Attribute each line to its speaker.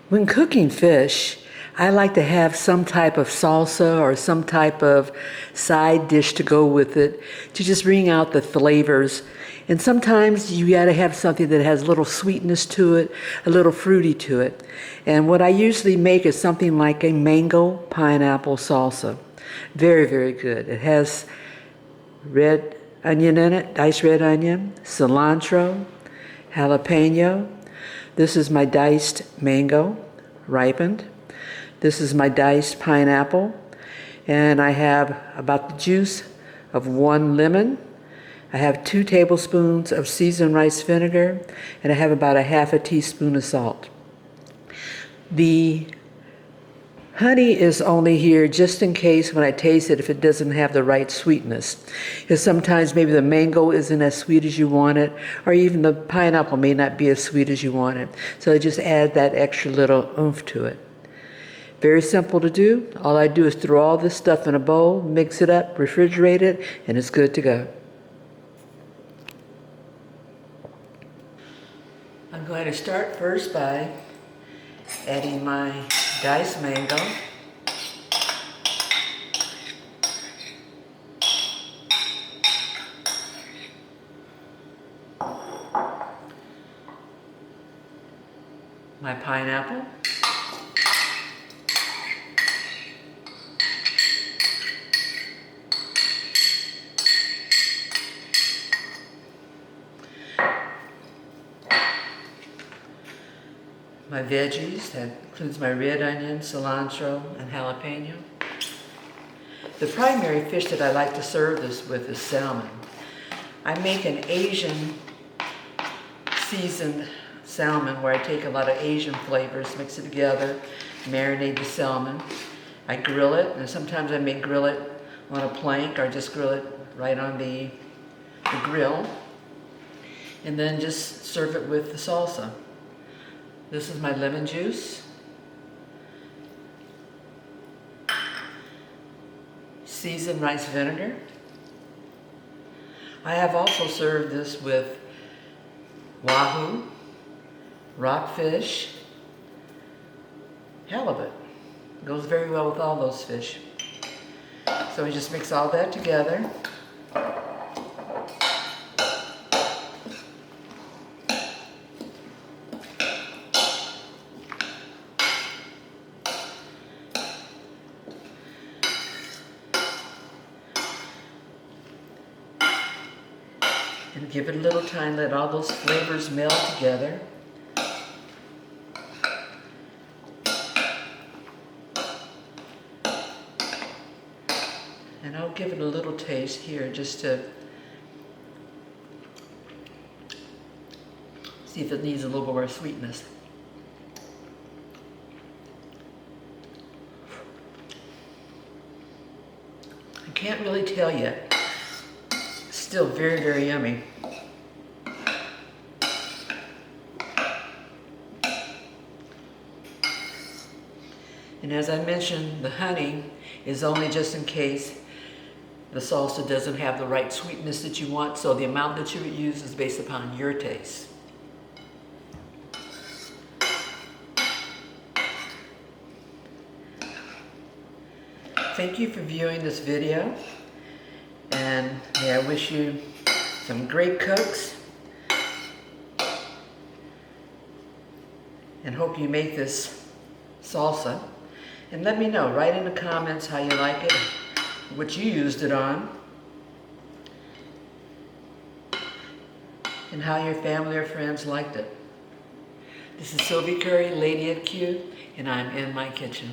Speaker 1: When cooking fish, I like to have some type of salsa or some type of side dish to go with it to just bring out the flavors. And sometimes you got to have something that has a little sweetness to it, a little fruity to it. And what I usually make is something like a mango pineapple salsa. Very, very good. It has red onion in it, diced red onion, cilantro, jalapeno. This is my diced mango, ripened. This is my diced pineapple. And I have about the juice of 1 lemon. I have 2 tablespoons of seasoned rice vinegar, and I have about a half a teaspoon of salt. The honey is only here just in case when I taste it if it doesn't have the right sweetness. Because sometimes maybe the mango isn't as sweet as you want it, or even the pineapple may not be as sweet as you want it. So I just add that extra little oomph to it. Very simple to do. All I do is throw all this stuff in a bowl, mix it up, refrigerate it, and it's good to go. I'm going to start first by adding my diced mango. My pineapple. My veggies, that includes my red onion, cilantro, and jalapeno. The primary fish that I like to serve this with is salmon. I make an Asian seasoned salmon where I take a lot of Asian flavors, mix it together, marinate the salmon. I grill it, and sometimes I may grill it on a plank or just grill it right on the grill, and then just serve it with the salsa. This is my lemon juice, seasoned rice vinegar. I have also served this with wahoo, rockfish, halibut. It goes very well with all those fish. So we just mix all that together. And give it a little time, let all those flavors meld together. And I'll give it a little taste here just to see if it needs a little more sweetness. I can't really tell yet. Still very, very yummy. And as I mentioned, the honey is only just in case the salsa doesn't have the right sweetness that you want, so the amount that you would use is based upon your taste. Thank you for viewing this video, and may I wish you some great cooks, and hope you make this salsa. And let me know, write in the comments how you like it, what you used it on, and how your family or friends liked it. This is Sylvie Curry, Lady at Q, and I'm in my kitchen.